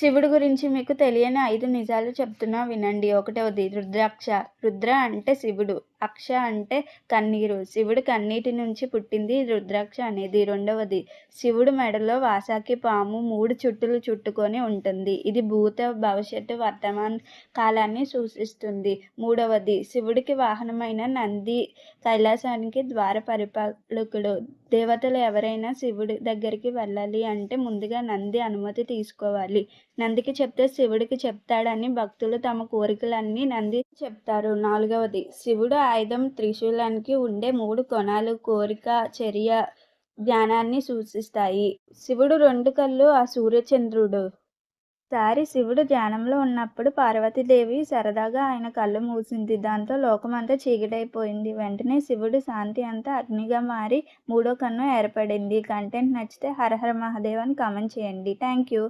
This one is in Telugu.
శివుడి గురించి మీకు తెలియని 5 నిజాలు చెప్తున్నా వినండి. ఒకటవది రుద్రాక్ష. రుద్ర అంటే శివుడు. అక్ష అంటే కన్నీరు. శివుడి కన్నీటి నుంచి పుట్టింది రుద్రాక్ష అనేది. రెండవది శివుడి మెడలో వాసాకి పాము 3 చుట్టులు చుట్టుకొని ఉంటుంది. ఇది భూత, భవిష్యత్తు, వర్తమాన కాలాన్ని సూచిస్తుంది. మూడవది శివుడికి వాహనమైన నంది కైలాసానికి ద్వార పరిపాలకుడు. దేవతలు ఎవరైనా శివుడి దగ్గరికి వెళ్ళాలి అంటే ముందుగా నంది అనుమతి తీసుకోవాలి. నందికి చెప్తే శివుడికి చెప్తాడని భక్తులు తమ కోరికలన్నీ నందికి చెప్తారు. నాలుగవది శివుడు ఆయుధం త్రిశూలానికి ఉండే 3 కొనాలు కోరిక, చర్య, జ్ఞానాన్ని సూచిస్తాయి. శివుడు 2 కళ్ళు ఆ సూర్యచంద్రుడు. ఒకసారి శివుడు ధ్యానంలో ఉన్నప్పుడు పార్వతీదేవి సరదాగా ఆయన కళ్ళు మూసింది. దాంతో లోకమంతా చీకటైపోయింది. వెంటనే శివుడి శాంతి అంతా అగ్నిగా మారి 3వ కన్ను ఏర్పడింది. కంటెంట్ నచ్చితే హర హర మహాదేవ్ అని కామెంట్ చేయండి. Thank you.